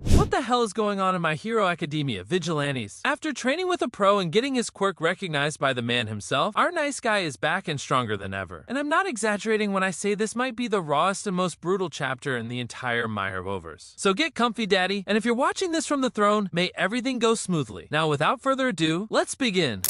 What the hell is going on in My Hero Academia, Vigilantes? After training with a pro and getting his quirk recognized by the man himself, our nice guy is back and stronger than ever. And I'm not exaggerating when I say this might be the rawest and most brutal chapter in the entire My Heroverse. So get comfy, daddy, and if you're watching this from the throne, may everything go smoothly. Now, without further ado, let's begin.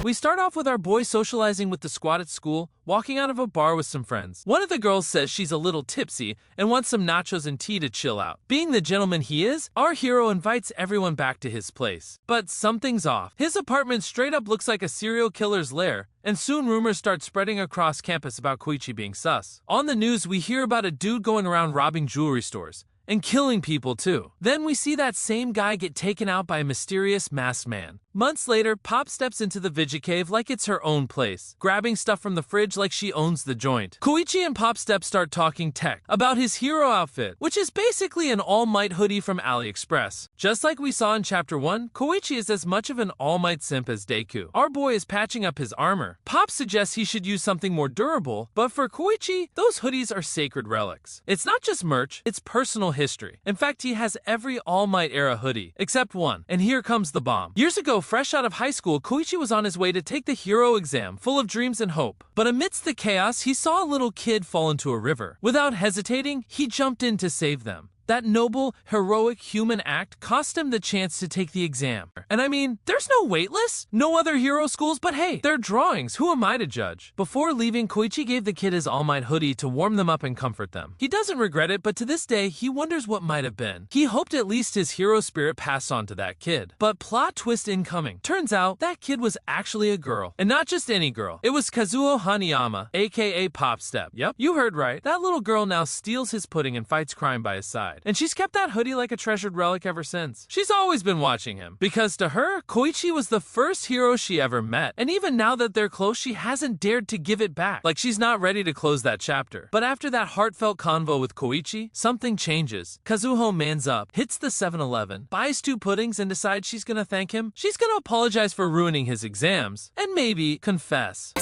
We start off with our boy socializing with the squad at school, walking out of a bar with some friends. One of the girls says she's a little tipsy and wants some nachos and tea to chill out. Being the gentleman he is, our hero invites everyone back to his place. But something's off. His apartment straight up looks like a serial killer's lair, and soon rumors start spreading across campus about Koichi being sus. On the news, we hear about a dude going around robbing jewelry stores. And killing people too. Then we see that same guy get taken out by a mysterious masked man. Months later, Pop steps into the Vigicave like it's her own place, grabbing stuff from the fridge like she owns the joint. Koichi and Pop Step start talking tech about his hero outfit, which is basically an All Might hoodie from AliExpress. Just like we saw in Chapter 1, Koichi is as much of an All Might simp as Deku. Our boy is patching up his armor. Pop suggests he should use something more durable, but for Koichi, those hoodies are sacred relics. It's not just merch, it's personal history. In fact, he has every All Might era hoodie, except one, and here comes the bomb. Years ago, fresh out of high school, Koichi was on his way to take the hero exam, full of dreams and hope. But amidst the chaos, he saw a little kid fall into a river. Without hesitating, he jumped in to save them. That noble, heroic human act cost him the chance to take the exam. And I mean, there's no wait list, no other hero schools, but hey, they're drawings, who am I to judge? Before leaving, Koichi gave the kid his All Might hoodie to warm them up and comfort them. He doesn't regret it, but to this day, he wonders what might have been. He hoped at least his hero spirit passed on to that kid. But plot twist incoming. Turns out, that kid was actually a girl. And not just any girl. It was Kazuo Hanayama, aka Pop Step. Yep, you heard right. That little girl now steals his pudding and fights crime by his side. And she's kept that hoodie like a treasured relic ever since. She's always been watching him, because to her, Koichi was the first hero she ever met. And even now that they're close, she hasn't dared to give it back. Like she's not ready to close that chapter. But after that heartfelt convo with Koichi, something changes. Kazuho mans up, hits the 7-Eleven, buys 2 puddings and decides she's gonna thank him. She's gonna apologize for ruining his exams, and maybe confess.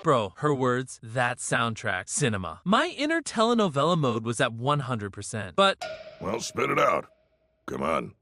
Bro, her words, that soundtrack, cinema. My inner telenovela mode was at 100%, but... Well, spit it out. Come on.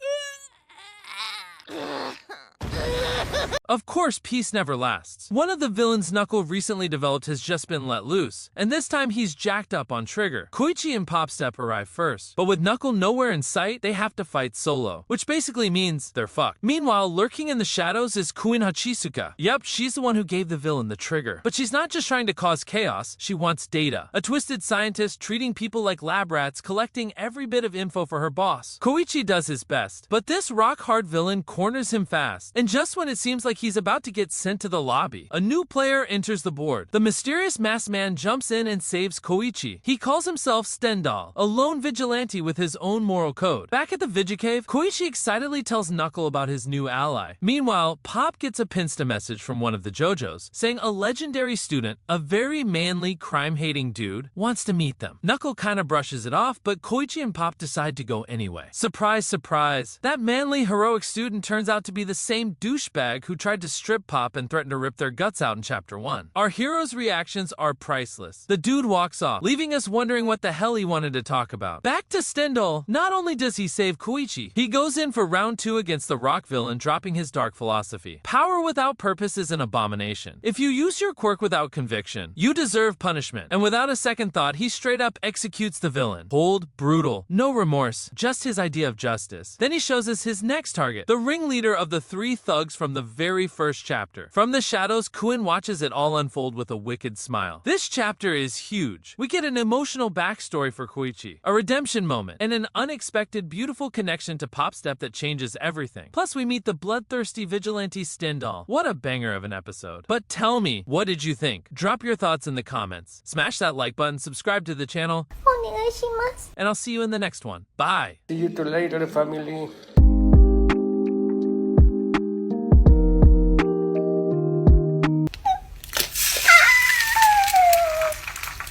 Of course, peace never lasts. One of the villains Knuckle recently developed has just been let loose, and this time he's jacked up on Trigger. Koichi and Pop Step arrive first, but with Knuckle nowhere in sight, they have to fight solo, which basically means they're fucked. Meanwhile, lurking in the shadows is Kuin Hachisuka. Yep, she's the one who gave the villain the trigger. But she's not just trying to cause chaos, she wants data. A twisted scientist treating people like lab rats, collecting every bit of info for her boss. Koichi does his best, but this rock-hard villain corners him fast, and just when it seems like he's about to get sent to the lobby, a new player enters the board. The mysterious masked man jumps in and saves Koichi. He calls himself Stendhal, a lone vigilante with his own moral code. Back at the Vigicave, Koichi excitedly tells Knuckle about his new ally. Meanwhile, Pop gets a Pinsta message from one of the JoJos, saying a legendary student, a very manly, crime-hating dude, wants to meet them. Knuckle kinda brushes it off, but Koichi and Pop decide to go anyway. Surprise, surprise. That manly, heroic student turns out to be the same douchebag who tried to strip Pop and threaten to rip their guts out in Chapter 1. Our hero's reactions are priceless. The dude walks off, leaving us wondering what the hell he wanted to talk about. Back to Stendhal, not only does he save Koichi, he goes in for round 2 against the rock villain, dropping his dark philosophy. Power without purpose is an abomination. If you use your quirk without conviction, you deserve punishment. And without a second thought, he straight up executes the villain. Cold, brutal, no remorse, just his idea of justice. Then he shows us his next target, the ringleader of the 3 thugs from the very first chapter. From the shadows, Kuin watches it all unfold with a wicked smile. This chapter is huge. We get an emotional backstory for Koichi, a redemption moment, and an unexpected, beautiful connection to Pop Step that changes everything. Plus, we meet the bloodthirsty vigilante Stendhal. What a banger of an episode. But tell me, what did you think? Drop your thoughts in the comments. Smash that like button, subscribe to the channel, and I'll see you in the next one. Bye! See you later, family.